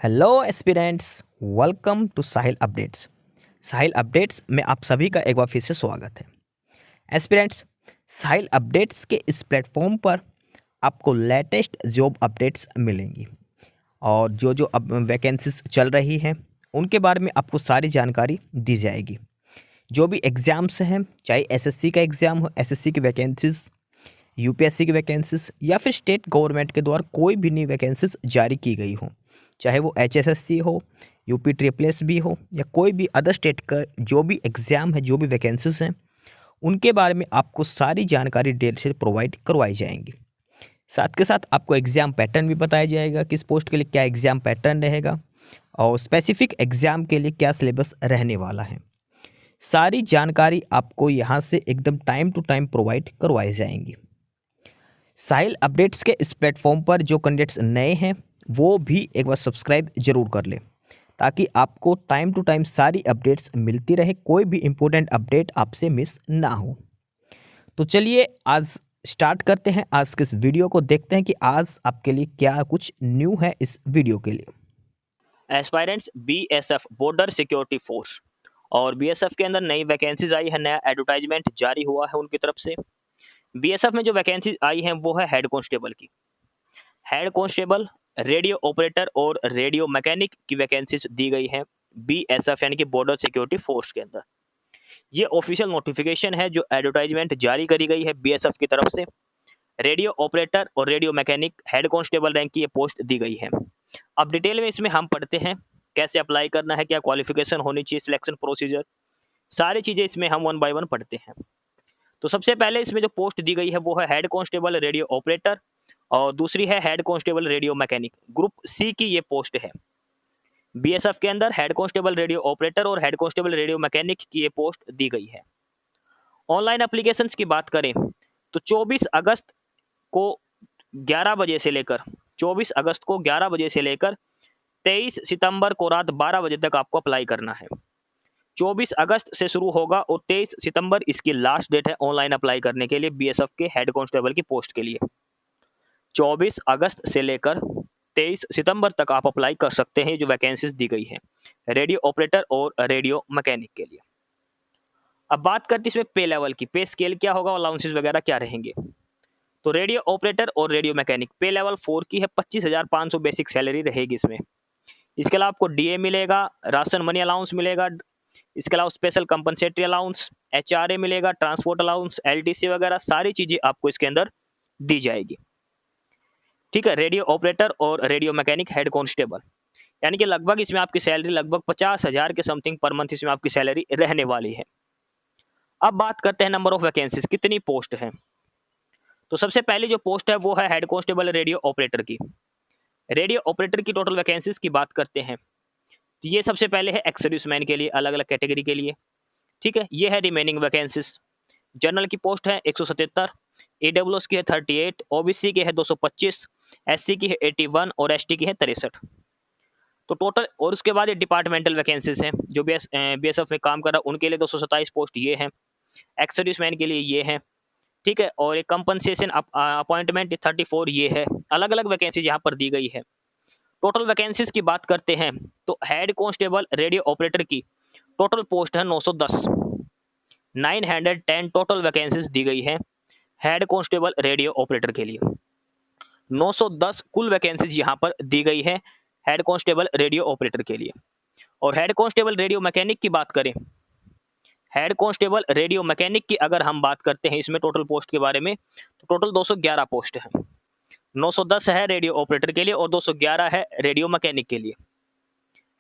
Hello aspirants, welcome to Sahil updates. Sahil updates में आप सभी का एक बार फिर से स्वागत है। एस्पिरेंट्स, साहिल अपडेट्स के इस प्लेटफॉर्म पर आपको लेटेस्ट जॉब अपडेट्स मिलेंगी और जो जो अब वैकेंसीज चल रही हैं उनके बारे में आपको सारी जानकारी दी जाएगी। जो भी एग्ज़ाम्स हैं, चाहे एसएससी का एग्ज़ाम हो, एसएससी की वैकेंसीज, यूपीएससी की वैकेंसीज या फिर स्टेट गवर्नमेंट के द्वारा कोई भी नई वैकेंसीज जारी की गई हो, चाहे वो एचएसएससी हो, यूपी ट्रिपल एस भी हो या कोई भी अदर स्टेट का जो भी एग्ज़ाम है, जो भी वैकेंसीज हैं, उनके बारे में आपको सारी जानकारी डिटेल से प्रोवाइड करवाई जाएंगी। साथ के साथ आपको एग्ज़ाम पैटर्न भी बताया जाएगा, किस पोस्ट के लिए क्या एग्ज़ाम पैटर्न रहेगा और स्पेसिफिक एग्ज़ाम के लिए क्या सिलेबस रहने वाला है। सारी जानकारी आपको यहाँ से एकदम टाइम टू टाइम प्रोवाइड करवाई जाएंगी। साहिल अपडेट्स के इस प्लेटफॉर्म पर जो कैंडिडेट्स नए हैं वो भी एक बार सब्सक्राइब जरूर कर लें, ताकि आपको टाइम टू टाइम सारी अपडेट्स मिलती रहे, कोई भी इम्पोर्टेंट अपडेट आपसे मिस ना हो। तो चलिए आज स्टार्ट करते हैं आज के इस वीडियो को, देखते हैं कि आज आपके लिए क्या कुछ न्यू है इस वीडियो के लिए। Aspirants BSF border security force और बीएसएफ के अंदर नई वैकेंसीज आई है, नया एडवर्टाइजमेंट जारी हुआ है उनकी तरफ से। बीएसएफ में जो वैकेंसीज आई हैं वो है हेड कांस्टेबल की। हेड कांस्टेबल, रेडियो ऑपरेटर और रेडियो मैकेनिक की वैकेंसीज दी गई हैं बीएसएफ यानी कि बॉर्डर सिक्योरिटी फोर्स के अंदर। ये ऑफिशियल नोटिफिकेशन है जो एडवर्टाइजमेंट जारी करी गई है बीएसएफ की तरफ से। रेडियो ऑपरेटर और radio mechanic head constable rank की ये पोस्ट दी गई है। अब डिटेल में इसमें हम पढ़ते हैं कैसे अप्लाई करना है, क्या क्वालिफिकेशन होनी चाहिए, सिलेक्शन प्रोसीजर, सारी चीज़ें इसमें हम वन बाय वन पढ़ते हैं। तो सबसे पहले इसमें जो पोस्ट दी गई है वो है हेड कांस्टेबल रेडियो ऑपरेटर और दूसरी है head constable radio mechanic. Group C की ये पोस्ट है। बीएसएफ के अंदर हेड कांस्टेबल रेडियो ऑपरेटर और हेड कांस्टेबल रेडियो मैकेनिक की ये पोस्ट दी गई है। ऑनलाइन एप्लीकेशंस की बात करें तो 24 अगस्त को 11 बजे से लेकर 24 अगस्त को 11 बजे से लेकर 23 सितंबर को रात 12 बजे तक आपको अप्लाई करना है। 24 अगस्त से शुरू होगा और 23 सितंबर इसकी लास्ट डेट है ऑनलाइन अप्लाई करने के लिए बीएसएफ के हेड कांस्टेबल की पोस्ट के लिए। 24 अगस्त से लेकर 23 सितंबर तक आप अप्लाई कर सकते हैं जो वैकेंसीज दी गई हैं रेडियो ऑपरेटर और रेडियो मैकेनिक के लिए। अब बात करते हैं इसमें पे लेवल की, पे स्केल क्या होगा, अलाउंसेस वगैरह क्या रहेंगे। तो रेडियो ऑपरेटर और रेडियो मैकेनिक पे लेवल 4 की है, 25,500 बेसिक सैलरी रहेगी इसमें। इसके अलावा आपको डीए मिलेगा, राशन मनी अलाउंस मिलेगा, इसके अलावा स्पेशल कंपनसेटरी अलाउंस, एचआरए मिलेगा, ट्रांसपोर्ट अलाउंस, एलटीसी वगैरह सारी चीज़ें आपको इसके अंदर दी जाएगी। ठीक है, रेडियो ऑपरेटर और रेडियो मैकेनिक हेड कांस्टेबल यानी कि लगभग इसमें आपकी सैलरी लगभग 50,000 के समथिंग पर मंथ इसमें आपकी सैलरी रहने वाली है। अब बात करते हैं नंबर ऑफ वैकेंसीज, कितनी पोस्ट है। तो सबसे पहली जो पोस्ट है वो है हेड कांस्टेबल रेडियो ऑपरेटर की। रेडियो ऑपरेटर की टोटल वैकेंसीज की बात करते हैं तो ये सबसे पहले है एक्स सर्विसमैन के लिए, अलग अलग कैटेगरी के लिए। ठीक है, ये है रिमेनिंग वैकेंसीज। जनरल की पोस्ट है 177, ईडब्ल्यूएस की है 38, ओबीसी की है 225, एससी की है 81 और एसटी की है 63। तो टोटल, और उसके बाद ये डिपार्टमेंटल वैकेंसीज हैं जो बीएसएफ में काम कर रहा है उनके लिए 227 पोस्ट ये हैं, एक्स सर्विसमैन के लिए ये हैं। ठीक है, और एक कंपनसेशन अपॉइंटमेंट 34 ये है। अलग अलग वैकेंसीज यहाँ पर दी गई है। टोटल वैकेंसीज की बात करते हैं तो हेड कांस्टेबल रेडियो ऑपरेटर की टोटल पोस्ट है 910, 910 टोटल वैकेंसीज दी गई है हेड कांस्टेबल रेडियो ऑपरेटर के लिए। 910 कुल वैकेंसीज यहाँ पर दी गई है हेड कांस्टेबल रेडियो ऑपरेटर के लिए। और हेड कांस्टेबल रेडियो मैकेनिक की बात करें, हेड कांस्टेबल रेडियो मैकेनिक की अगर हम बात करते हैं इसमें टोटल पोस्ट के बारे में तो टोटल 211 पोस्ट है। 910 है रेडियो ऑपरेटर के लिए और 211 है रेडियो मैकेनिक के लिए।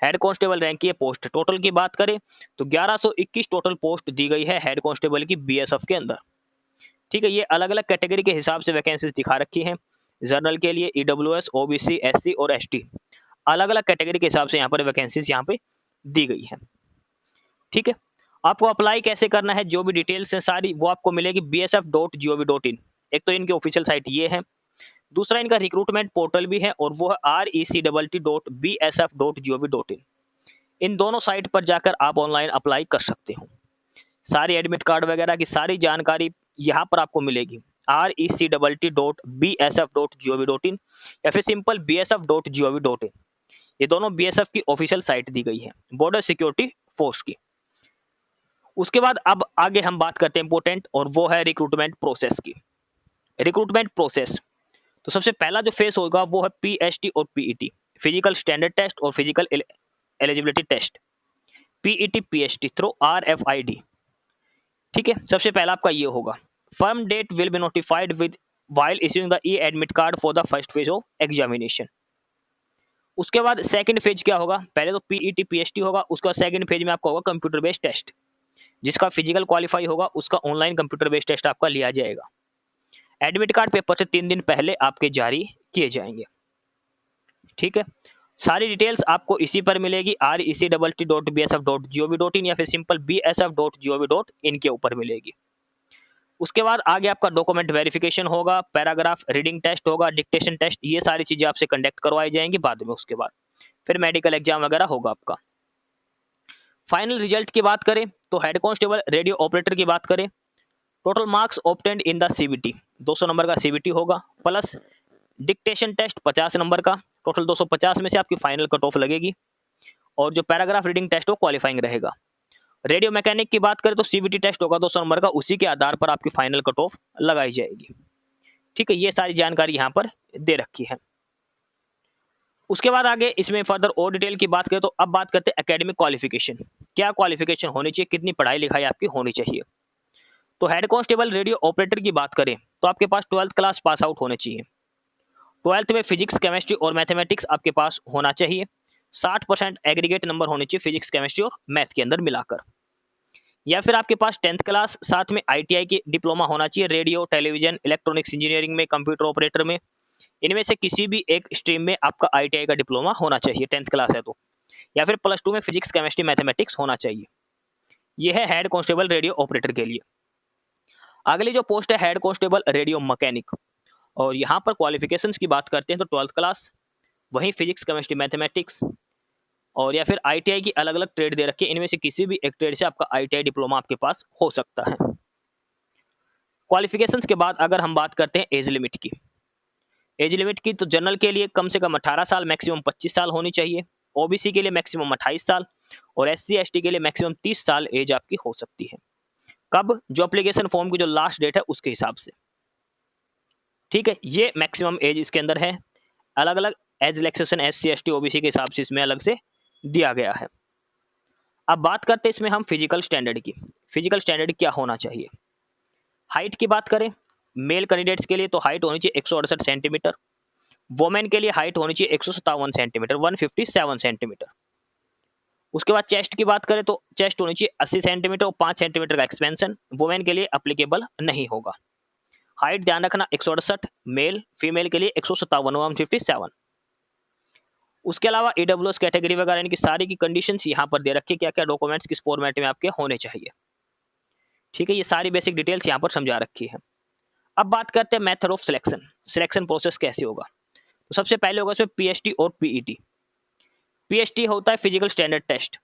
हेड कांस्टेबल रैंक की पोस्ट टोटल की बात करें तो 1121 टोटल पोस्ट दी गई है हेड कांस्टेबल की बीएसएफ के अंदर। ठीक है, ये अलग अलग कैटेगरी के हिसाब से वैकेंसीज दिखा रखी हैं। जनरल के लिए ईडब्ल्यूएस, ओबीसी, एससी और एसटी, अलग अलग कैटेगरी के हिसाब से यहाँ पर वैकेंसीज यहाँ पे दी गई है। ठीक है, आपको अप्लाई कैसे करना है, जो भी डिटेल्स हैं सारी वो आपको मिलेगी bsf.gov.in। एक तो इनकी ऑफिशियल साइट ये है, दूसरा इनका रिक्रूटमेंट पोर्टल भी है और वो है rect.bsf.gov.in। इन दोनों साइट पर जाकर आप ऑनलाइन अप्लाई कर सकते हो। सारी एडमिट कार्ड वगैरह की सारी जानकारी यहाँ पर आपको मिलेगी rect.bsf.gov.in या फिर सिंपल bsf.gov.in। ये दोनों बीएसएफ की ऑफिशियल साइट दी गई है, बॉर्डर सिक्योरिटी फोर्स की। उसके बाद अब आगे हम बात करते हैं इंपॉर्टेंट, और वो है रिक्रूटमेंट प्रोसेस की। रिक्रूटमेंट प्रोसेस, तो सबसे पहला जो फेस होगा वो है पीएसटी और पीईटी, फिजिकल स्टैंडर्ड टेस्ट और physical eligibility test, PET PST through RFID. ठीक है, सबसे पहला आपका ये होगा। Firm date will be notified with while issuing the e-admit card for the first phase of examination। उसके बाद सेकंड फेज क्या होगा, पहले तो पीईटी पीएसटी होगा, उसके बाद सेकंड फेज में आपका होगा कंप्यूटर बेस्ड टेस्ट, जिसका फिजिकल क्वालिफाई होगा उसका ऑनलाइन कंप्यूटर बेस्ड टेस्ट आपका लिया जाएगा। एडमिट कार्ड पेपर से 3 दिन पहले आपके जारी किए जाएंगे। ठीक है, सारी डिटेल्स आपको इसी पर मिलेगी, rect.bsf.gov.in या फिर सिंपल bsf.gov.in के ऊपर मिलेगी। उसके बाद आगे आपका डॉक्यूमेंट वेरिफिकेशन होगा, पैराग्राफ रीडिंग टेस्ट होगा, डिक्टेशन टेस्ट, ये सारी चीजें आपसे कंडक्ट करवाई जाएंगी बाद में। उसके बाद फिर मेडिकल एग्जाम वगैरह होगा आपका। फाइनल रिजल्ट की बात करें तो हेड कांस्टेबल रेडियो ऑपरेटर की बात करें, total marks obtained in the CBT 200 number का सीबीटी होगा, प्लस डिक्टेशन टेस्ट 50 नंबर का, टोटल 250 में से आपकी फाइनल कट ऑफ लगेगी, और जो पैराग्राफ रीडिंग टेस्ट हो क्वालिफाइंग रहेगा। रेडियो मैकेनिक की बात करें तो सीबीटी टेस्ट होगा 200 नंबर का, उसी के आधार पर आपकी फाइनल कट ऑफ लगाई जाएगी। ठीक है, ये सारी जानकारी यहाँ पर दे रखी है। उसके बाद आगे इसमें फर्दर और डिटेल की बात करें तो अब बात करते हैं एकेडमिक क्वालिफिकेशन, क्या क्वालिफिकेशन होनी चाहिए, कितनी पढ़ाई लिखाई आपकी होनी चाहिए। तो हेड कांस्टेबल रेडियो ऑपरेटर की बात करें तो आपके पास 12th क्लास पास आउट होने चाहिए, 12th में फिजिक्स केमिस्ट्री और मैथमेटिक्स आपके पास होना चाहिए, 60% एग्रीगेट नंबर होने चाहिए फिजिक्स केमिस्ट्री और मैथ के अंदर मिलाकर, या फिर आपके पास 10th क्लास साथ में आईटीआई की डिप्लोमा होना चाहिए, रेडियो टेलीविजन इलेक्ट्रॉनिक्स इंजीनियरिंग में, कंप्यूटर ऑपरेटर में, इनमें से किसी भी एक स्ट्रीम में आपका आईटीआई का डिप्लोमा होना चाहिए 10th क्लास है तो, या फिर +2 में फिजिक्स केमिस्ट्री मैथमेटिक्स होना चाहिए। यह है हेड कांस्टेबल रेडियो ऑपरेटर के लिए। अगली जो पोस्ट है हेड कांस्टेबल रेडियो मैकेनिक, और यहाँ पर क्वालिफिकेशंस की बात करते हैं तो 12th क्लास, वहीं फिजिक्स केमिस्ट्री मैथमेटिक्स, और या फिर आईटीआई की अलग अलग ट्रेड दे रखी है, इनमें से किसी भी एक ट्रेड से आपका आईटीआई डिप्लोमा आपके पास हो सकता है। क्वालिफिकेशंस के बाद अगर हम बात करते हैं एज लिमिट की, एज लिमिट की तो जनरल के लिए कम से कम 18 साल मैक्सिमम 25 साल होनी चाहिए, ओबीसी के लिए मैक्सिमम 28 साल, और एससी एसटी के लिए मैक्सिमम 30 साल एज आपकी हो सकती है। कब, जो एप्लीकेशन फॉर्म की जो लास्ट डेट है उसके हिसाब से। ठीक है, ये मैक्सिमम एज इसके अंदर है, अलग अलग age relaxation SC ST OBC के हिसाब से इसमें अलग से दिया गया है। अब बात करते हैं इसमें हम फिजिकल स्टैंडर्ड की, फिजिकल स्टैंडर्ड क्या होना चाहिए। हाइट की बात करें मेल कैंडिडेट्स के लिए तो हाइट होनी चाहिए 168 सेंटीमीटर, वुमेन के लिए हाइट होनी चाहिए 157 सेंटीमीटर 157 सेंटीमीटर। उसके बाद चेस्ट की बात करें तो चेस्ट होनी चाहिए 80 सेंटीमीटर और 5 सेंटीमीटर का एक्सपेंशन, वुमेन के लिए अप्लीकेबल नहीं होगा। हाइट ध्यान रखना 168 मेल, फीमेल के लिए 157 157। उसके अलावा ईडब्ल्यूएस कैटेगरी वगैरह इनकी सारी की कंडीशंस यहाँ पर दे रखी, क्या क्या डॉक्यूमेंट्स किस फॉर्मेट में आपके होने चाहिए। ठीक है, ये सारी बेसिक डिटेल्स यहाँ पर समझा रखी है। अब बात करते हैं method of selection, selection process कैसे होगा। तो सबसे पहले होगा इसमें पीएसटी और पीईटी। पीएसटी होता है फिजिकल स्टैंडर्ड टेस्ट,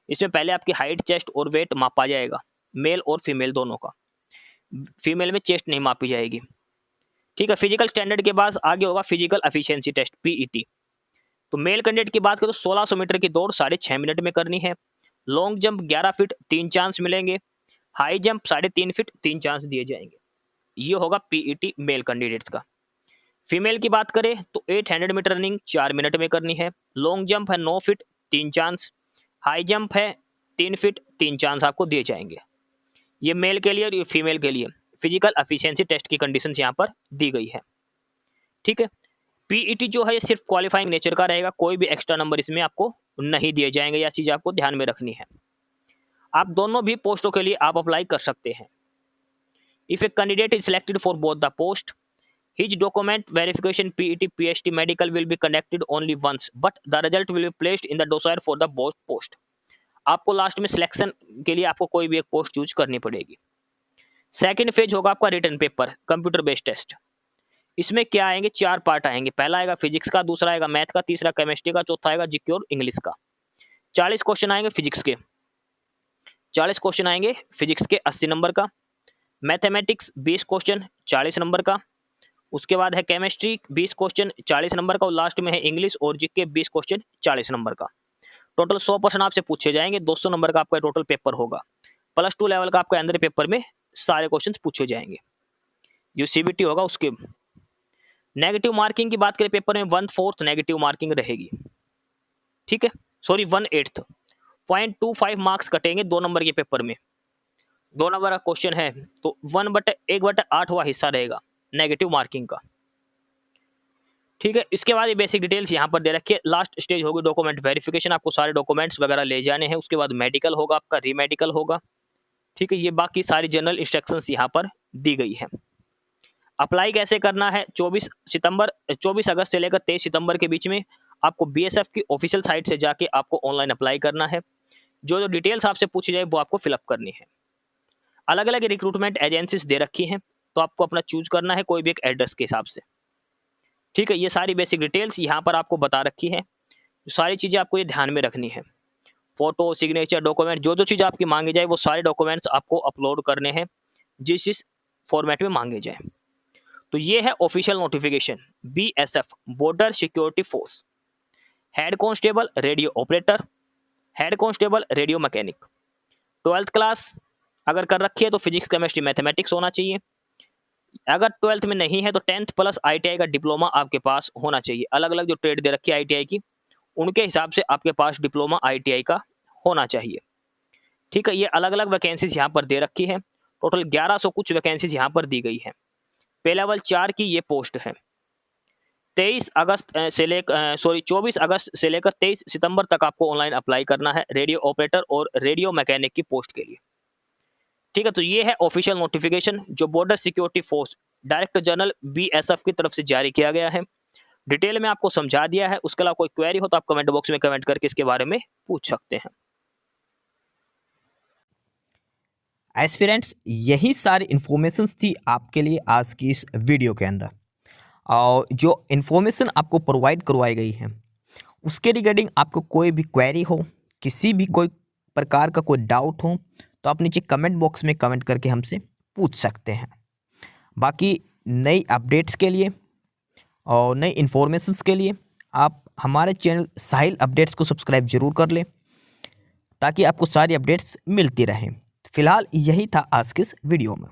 इसमें पहले आपकी हाइट चेस्ट और वेट मापा जाएगा, मेल और फीमेल दोनों का, फीमेल में चेस्ट नहीं मापी जाएगी। ठीक है, फिजिकल स्टैंडर्ड के बाद आगे होगा फिजिकल एफिशिएंसी टेस्ट पीईटी। तो मेल कैंडिडेट की बात करें तो 1600 मीटर की दौड़ 6.5 मिनट में करनी है, लॉन्ग जंप 11 फीट 3 चांस मिलेंगे, हाई जंप 3.5 फीट 3 चांस दिए जाएंगे। ये होगा पीईटी मेल कैंडिडेट्स का। फीमेल की बात करें तो 800 मीटर रनिंग 4 मिनट में करनी है, लॉन्ग जंप है 9 फीट 3 चांस, हाई जंप है 3 फीट 3 चांस आपको दिए जाएंगे। ये मेल के लिए और ये फीमेल के लिए फिजिकल एफिशिएंसी टेस्ट की कंडीशंस यहाँ पर दी गई है। ठीक है, पीईटी जो है ये सिर्फ क्वालिफाइंग नेचर का रहेगा, कोई भी एक्स्ट्रा नंबर इसमें आपको नहीं दिए जाएंगे, यह चीज आपको ध्यान में रखनी है। आप दोनों भी पोस्टों के लिए आप अप्लाई कर सकते हैं। If a candidate is selected for both the post, his document verification PET PhD medical will be conducted only once but the result will be placed in the dossier for the both post। आपको last में selection के लिए आपको कोई भी एक post choose करनी पड़ेगी। सेकंड फेज होगा आपका written paper computer based test. इसमें क्या आएंगे, 4 पार्ट आएंगे, पहला आएगा फिजिक्स का, दूसरा आएगा मैथ का, तीसरा केमिस्ट्री का, चौथा आएगा जीके और इंग्लिश का। 40 क्वेश्चन आएंगे फिजिक्स के, 40 क्वेश्चन आएंगे फिजिक्स के 80 नंबर का, मैथमेटिक्स 20 क्वेश्चन 40 नंबर का, उसके बाद है केमिस्ट्री 20 क्वेश्चन 40 नंबर का, और लास्ट में है इंग्लिश और जीके 20 क्वेश्चन 40 नंबर का। टोटल 100 क्वेश्चन आपसे पूछे जाएंगे, 200 नंबर का आपका टोटल पेपर होगा। +2 लेवल का आपका अंदर पेपर में सारे क्वेश्चन पूछे जाएंगे, जो सीबीटी होगा उसके। नेगेटिव मार्किंग की बात करें पेपर में 1/4 नेगेटिव मार्किंग रहेगी, ठीक है, सॉरी 1/8, 0.25 मार्क्स कटेंगे 2 नंबर के पेपर में। 2 नंबर का क्वेश्चन है तो 1/8वां हिस्सा रहेगा नेगेटिव मार्किंग का, ठीक है। इसके बाद ये बेसिक डिटेल्स यहाँ पर दे रखी है। लास्ट स्टेज होगी डॉक्यूमेंट वेरिफिकेशन, आपको सारे डॉक्यूमेंट्स वगैरह ले जाने हैं। उसके बाद मेडिकल होगा आपका, रीमेडिकल होगा, ठीक है। ये बाकी सारी जनरल इंस्ट्रक्शंस यहाँ पर दी गई है। अप्लाई कैसे करना है, 24 अगस्त से लेकर 23 सितंबर के बीच में आपको बीएसएफ की ऑफिशियल साइट से जाके आपको ऑनलाइन अप्लाई करना है। जो डिटेल्स आपसे पूछी जाए वो आपको फिलअप करनी है। अलग अलग रिक्रूटमेंट एजेंसीज दे रखी हैं, तो आपको अपना चूज करना है कोई भी एक एड्रेस के हिसाब से, ठीक है। ये सारी बेसिक डिटेल्स यहाँ पर आपको बता रखी है। सारी चीज़ें आपको ये ध्यान में रखनी है। फोटो, सिग्नेचर, डॉक्यूमेंट, जो जो चीज़ आपकी मांगी जाए वो सारे डॉक्यूमेंट्स आपको अपलोड करने हैं जिस फॉर्मेट में मांगे जाए। तो ये है official notification BSF border security force, head constable radio operator, head constable radio mechanic. 12th class अगर कर रखी है तो फिजिक्स, केमिस्ट्री, मैथमेटिक्स होना चाहिए। अगर 12th में नहीं है तो 10th प्लस आईटीआई का डिप्लोमा आपके पास होना चाहिए। अलग अलग जो ट्रेड दे रखी है आईटीआई की, उनके हिसाब से आपके पास डिप्लोमा आईटीआई का होना चाहिए, ठीक है। ये अलग अलग वैकेंसीज यहाँ पर दे रखी है। टोटल 1100 कुछ वैकेंसीज यहाँ पर दी गई है। पे लेवल 4 की ये पोस्ट है। 24 अगस्त से लेकर 23 सितंबर तक आपको ऑनलाइन अप्लाई करना है रेडियो ऑपरेटर और रेडियो मैकेनिक की पोस्ट के लिए, ठीक है। तो ये है ऑफिशियल नोटिफिकेशन जो border security force director general BSF की तरफ से जारी किया गया है। डिटेल में आपको समझा दिया है। उसके अलावा कोई क्वेरी हो तो आप कमेंट बॉक्स में कमेंट करके इसके बारे में पूछ सकते हैं। एस्पिरेंट्स, यही सारी इन्फॉर्मेशंस थी आपके लिए आज की इस वीडियो के अंदर। और जो इन्फॉर्मेशन आपको प्रोवाइड करवाई गई है उसके रिगार्डिंग आपको कोई भी क्वेरी हो, किसी भी कोई प्रकार का कोई डाउट हो, तो आप नीचे कमेंट बॉक्स में कमेंट करके हमसे पूछ सकते हैं। बाकी नई अपडेट्स के लिए और नई इन्फॉर्मेशंस के लिए आप हमारे चैनल साहिल अपडेट्स को सब्सक्राइब जरूर कर लें, ताकि आपको सारी अपडेट्स मिलती रहें। फिलहाल यही था आज के इस वीडियो में।